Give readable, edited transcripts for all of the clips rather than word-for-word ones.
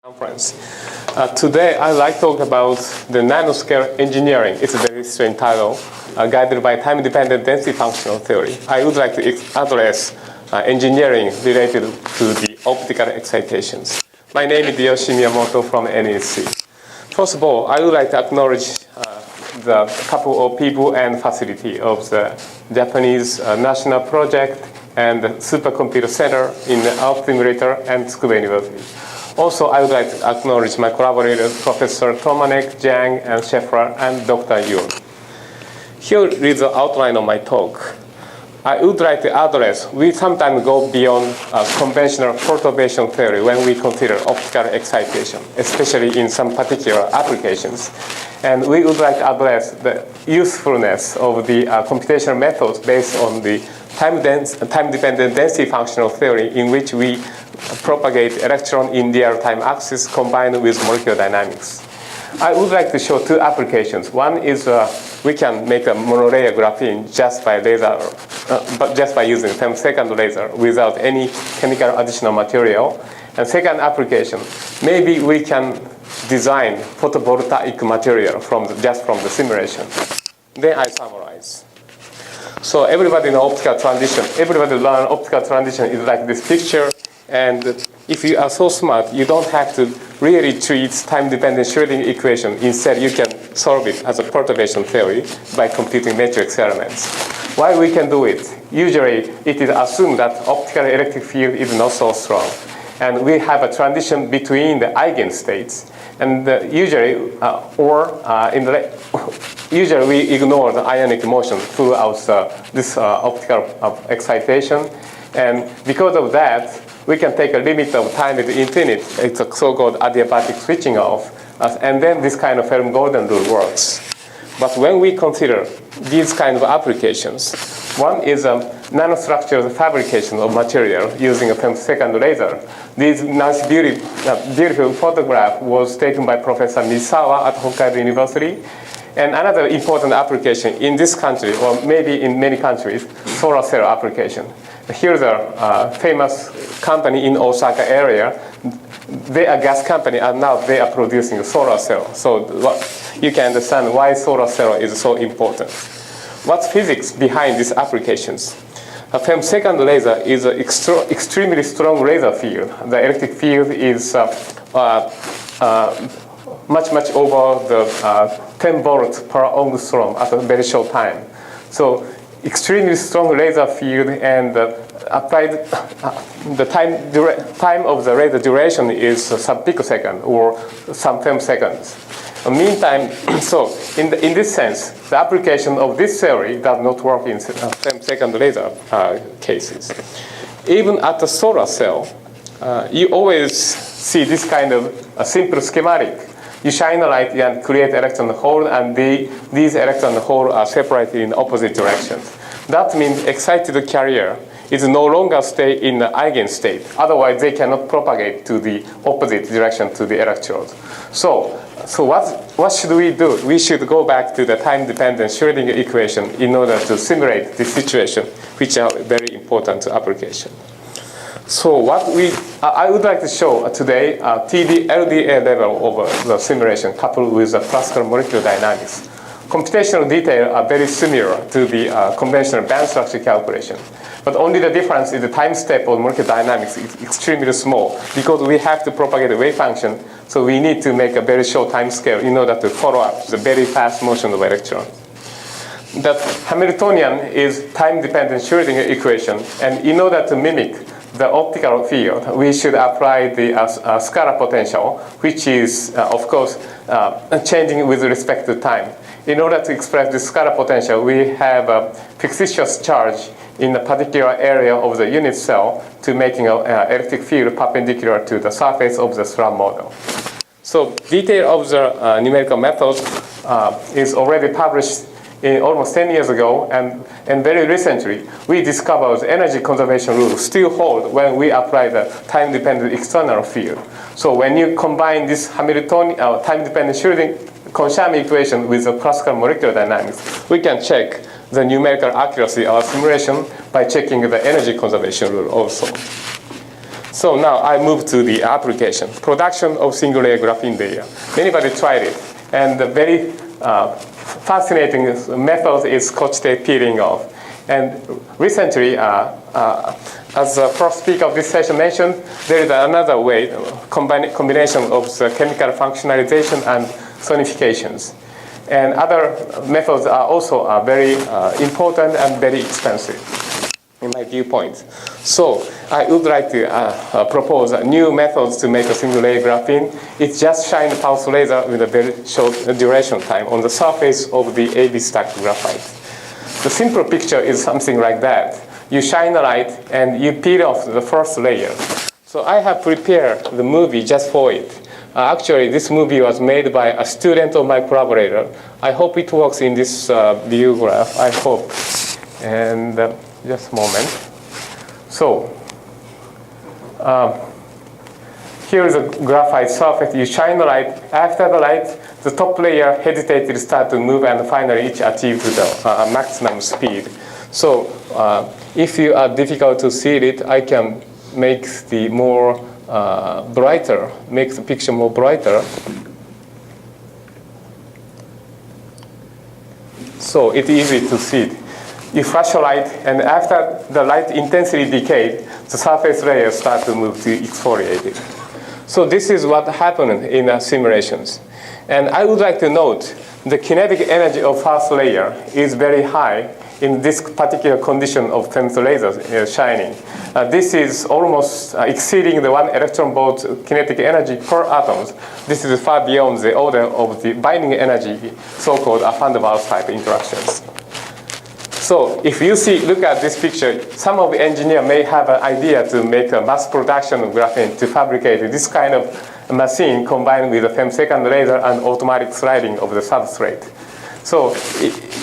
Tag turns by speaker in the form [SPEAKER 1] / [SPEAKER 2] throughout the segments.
[SPEAKER 1] Conference. Today I'd like to talk about the nanoscale engineering. It's a very strange title, guided by time-dependent density functional theory. I would like to address engineering related to the optical excitations. My name is Y.Miyamoto from NEC. First of all, I would like to acknowledge the couple of people and facility of the Japanese national project and the supercomputer center in the Earth Simulator and Tsukuba University. Also, I would like to acknowledge my collaborators, Professor Tomanek, Zhang, and Scheffler, and Dr. Yun. Here is the outline of my talk. I would like to address, we sometimes go beyond conventional perturbation theory when we consider optical excitation, especially in some particular applications. And we would like to address the usefulness of the computational methods based on the time-dependent density functional theory in which we propagate electron in real-time axis combined with molecular dynamics. I would like to show two applications. One is we can make a monolayer graphene just by laser, but just by using femtosecond laser without any chemical additional material. And second application, maybe we can design photovoltaic material just from the simulation. Then I summarize. So everybody in optical transition, everybody learn optical transition is like this picture. And if you are so smart, you don't have to really treat time-dependent Schrödinger equation. Instead, you can solve it as a perturbation theory by computing matrix elements. Why we can do it? Usually, it is assumed that optical electric field is not so strong. And we have a transition between the eigenstates. And usually we ignore the ionic motion throughout this optical excitation. And because of that, we can take a limit of time at infinite. It's a so-called adiabatic switching off. And then this kind of Helm-Gordon rule works. But when we consider these kind of applications, one is nanostructured fabrication of material using a femtosecond laser. This nice, beautiful photograph was taken by Professor Misawa at Hokkaido University. And another important application in this country, or maybe in many countries, solar cell application. Here's a famous company in Osaka area. They are a gas company, and now they are producing a solar cell. So you can understand why solar cell is so important. What's physics behind these applications? A femtosecond laser is an extremely strong laser field. The electric field is much over the 10 volts per angstrom at a very short time. So extremely strong laser field, and applied the time of the laser duration is some picosecond or some femtoseconds. Meantime, so in this sense, the application of this theory does not work in femtosecond laser cases. Even at the solar cell, you always see this kind of a simple schematic. You shine a light and create electron hole, and these electron holes are separated in opposite directions. That means excited carrier is no longer stay in the eigenstate. Otherwise, they cannot propagate to the opposite direction to the electrode. So what should we do? We should go back to the time-dependent Schrödinger equation in order to simulate this situation, which are very important application. So I would like to show today TD LDA level of the simulation coupled with the classical molecular dynamics. Computational details are very similar to the conventional band structure calculation. But only the difference is the time step of molecular dynamics is extremely small because we have to propagate a wave function. So we need to make a very short time scale in order to follow up the very fast motion of electron. The Hamiltonian is time-dependent Schrödinger equation. And in order to mimic the optical field, we should apply the scalar potential, which is, of course, changing with respect to time. In order to express the scalar potential, we have a fictitious charge in a particular area of the unit cell to making an electric field perpendicular to the surface of the SLAM model. So detail of the numerical method is already published almost 10 years ago, and very recently, we discovered the energy conservation rules still hold when we apply the time-dependent external field. So when you combine this Hamiltonian time-dependent Schrödinger-Konsham equation with the classical molecular dynamics, we can check the numerical accuracy of our simulation by checking the energy conservation rule also. So now I move to the application, production of single layer graphene layer. Anybody tried it? And the very fascinating method is scotch tape peeling off. And recently, as the first speaker of this session mentioned, there is another way, combination of the chemical functionalization and sonifications. And other methods are also very important and very expensive, in my viewpoint. So I would like to propose new methods to make a single layer graphene. It's just shine a pulse laser with a very short duration time on the surface of the AB stacked graphite. The simple picture is something like that. You shine a light and you peel off the first layer. So I have prepared the movie just for it. Actually, this movie was made by a student of my collaborator. I hope it works in this view graph, I hope. And just a moment. So, here is a graphite surface. You shine the light. After the light, the top layer hesitates to start to move, and finally it achieves the maximum speed. So, if you are difficult to see it, I can make the more brighter, make the picture more brighter. So it's easy to see it. You flash a light, and after the light intensity decayed, the surface layer starts to move to exfoliate it. So this is what happened in simulations. And I would like to note the kinetic energy of first layer is very high in this particular condition of femtolasers shining. This is almost exceeding the 1 electron volt kinetic energy per atom. This is far beyond the order of the binding energy, so-called van der Waals type interactions. So if you look at this picture, some of the engineers may have an idea to make a mass production of graphene to fabricate this kind of machine combined with a femtosecond laser and automatic sliding of the substrate. So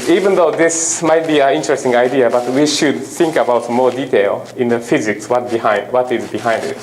[SPEAKER 1] even though this might be an interesting idea, but we should think about more detail in the physics, what is behind it.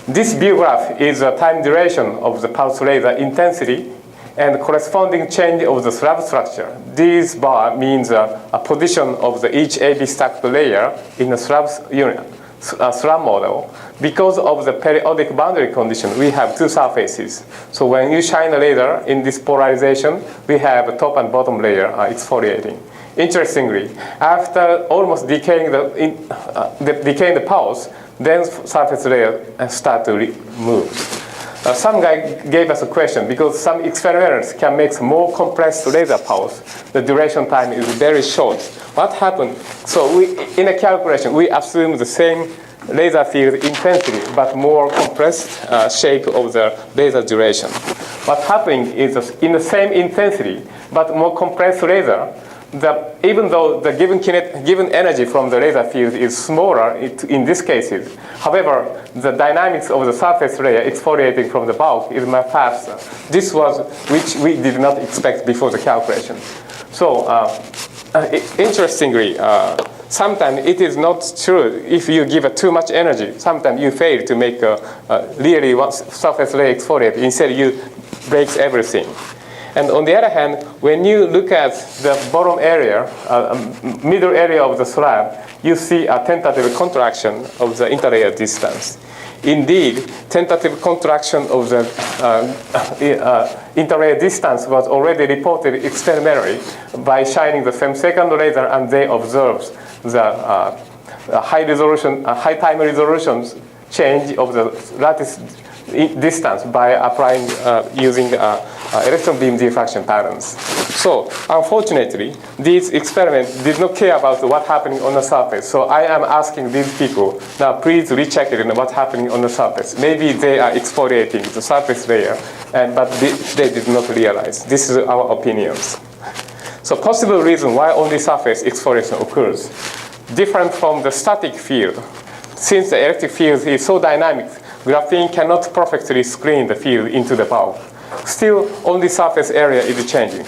[SPEAKER 1] This view graph is a time duration of the pulse laser intensity and corresponding change of the slab structure. This bar means a position of each AB stacked layer in the slab unit, slab model. Because of the periodic boundary condition, we have two surfaces. So when you shine a laser in this polarization, we have a top and bottom layer exfoliating. Interestingly, after almost decaying the pulse, then surface layer start to move. Some guy gave us a question, because some experimenters can make more compressed laser pulse. The duration time is very short. What happened? So in a calculation, we assume the same laser field intensity, but more compressed shape of the laser duration. What's happening is in the same intensity, but more compressed laser, even though the given energy from the laser field is smaller in these cases, however, the dynamics of the surface layer exfoliating from the bulk is much faster. This was which we did not expect before the calculation. So interestingly, sometimes it is not true. If you give too much energy, sometimes you fail to make really surface layer exfoliate. Instead, you break everything. And on the other hand, when you look at the bottom area, middle area of the slab, you see a tentative contraction of the interlayer distance. Indeed, tentative contraction of the interlayer distance was already reported experimentally by shining the femtosecond laser, and they observed the high time resolution change of the lattice distance by applying using electron beam diffraction patterns. So unfortunately, these experiments did not care about what's happening on the surface. So I am asking these people, now please recheck it and what's happening on the surface. Maybe they are exfoliating the surface layer, but they did not realize. This is our opinions. So possible reason why only surface exfoliation occurs, different from the static field. Since the electric field is so dynamic, graphene cannot perfectly screen the field into the bulk. Still, only surface area is changing.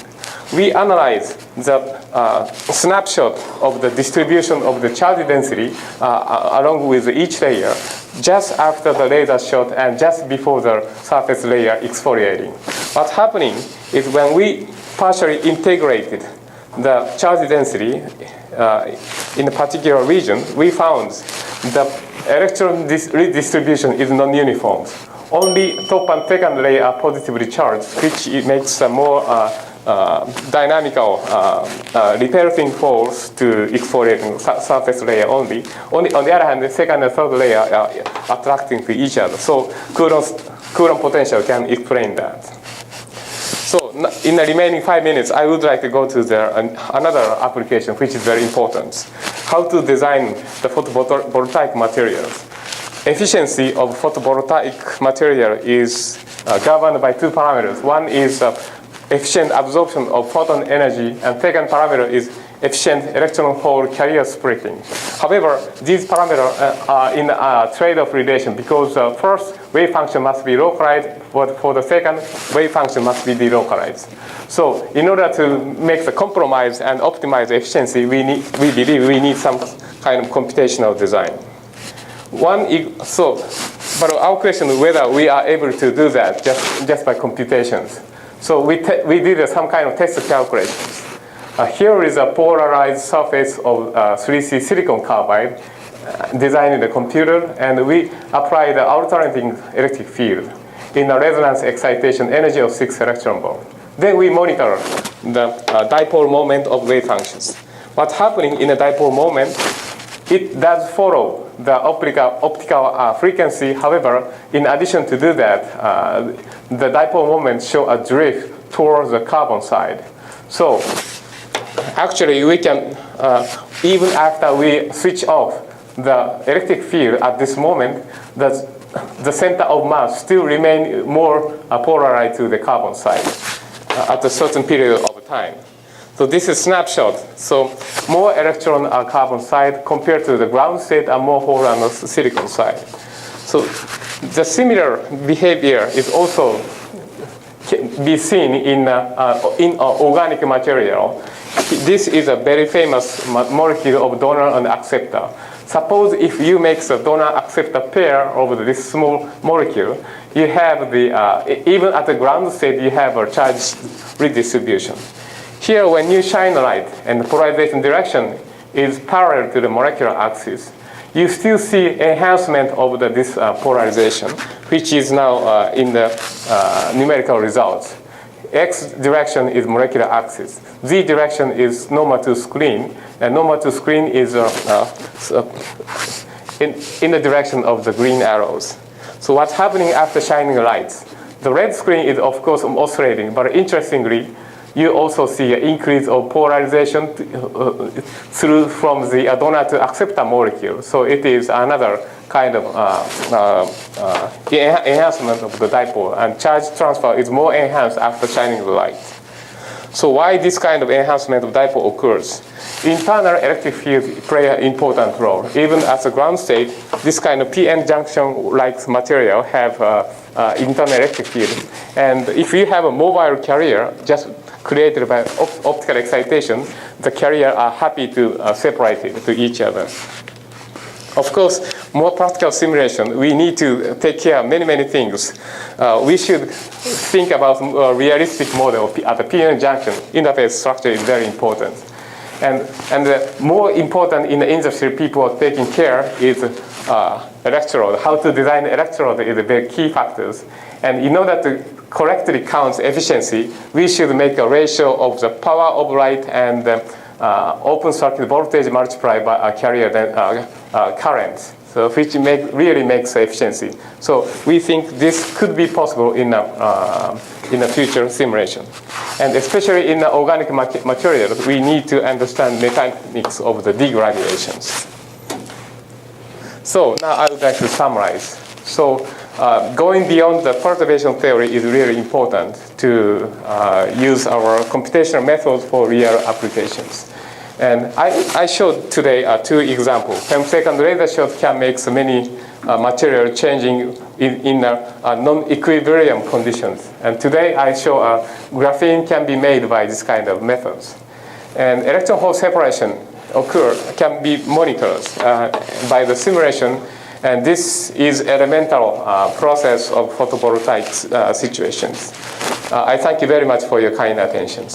[SPEAKER 1] We analyze the snapshot of the distribution of the charge density along with each layer just after the laser shot and just before the surface layer exfoliating. What's happening is when we partially integrated the charge density in a particular region, we found the electron redistribution is non-uniform. Only top and second layer are positively charged, which it makes a more dynamical repelling force to exfoliating surface layer only. On the other hand, the second and third layer are attracting to each other. So Coulomb potential can explain that. So in the remaining 5 minutes, I would like to go to another application which is very important. How to design the photovoltaic materials. Efficiency of photovoltaic material is governed by two parameters. One is efficient absorption of photon energy, and second parameter is efficient electron hole carrier splitting. However, these parameters are in a trade-off relation because first wave function must be localized, but for the second wave function must be delocalized. So in order to make the compromise and optimize efficiency, we believe we need some kind of computational design. But our question is whether we are able to do that just by computations. So we did some kind of test calculations. Here is a polarized surface of 3C silicon carbide designed in the computer, and we apply the alternating electric field in a resonance excitation energy of 6 electron volt. Then we monitor the dipole moment of wave functions. What's happening in a dipole moment, it does follow the optical frequency. However, in addition to do that, the dipole moments show a drift towards the carbon side. So actually, we can, even after we switch off the electric field at this moment, the center of mass still remain more polarized to the carbon side at a certain period of time. So this is snapshot. So more electron are carbon side compared to the ground state and more hole on the silicon side. So the similar behavior is also be seen in organic material. This is a very famous molecule of donor and acceptor. Suppose if you make the donor-acceptor pair over this small molecule, you have even at the ground state, you have a charge redistribution. Here, when you shine light and the polarization direction is parallel to the molecular axis, you still see enhancement of this polarization, which is now in the numerical results. X direction is molecular axis. Z direction is normal to screen, and normal to screen is in the direction of the green arrows. So what's happening after shining lights? The red screen is of course oscillating, but interestingly, you also see an increase of polarization through from the donor to acceptor molecule. So it is another kind of enhancement of the dipole, and charge transfer is more enhanced after shining the light. So why this kind of enhancement of dipole occurs? Internal electric fields play an important role. Even at the ground state, this kind of PN junction-like material have internal electric field. And if you have a mobile carrier just created by optical excitation, the carrier are happy to separate it to each other. Of course, more practical simulation, we need to take care of many things. We should think about a realistic model at the PN junction. Interface structure is very important. And more important in the industry, people are taking care is electrode. How to design electrode is a very key factors. And in order to correctly count efficiency, we should make a ratio of the power of light and open circuit voltage multiplied by a carrier current, so which really makes efficiency. So we think this could be possible in a future simulation. And especially in the organic materials, we need to understand mechanics of the degradations. So now I would like to summarize. So going beyond the perturbation theory is really important to use our computational methods for real applications. And I showed today 2 examples. Femtosecond laser shot can make so many material changing in non-equilibrium conditions. And today I show graphene can be made by this kind of methods. And electron hole separation can be monitored by the simulation. And this is elemental process of photovoltaic situations. I thank you very much for your kind attention.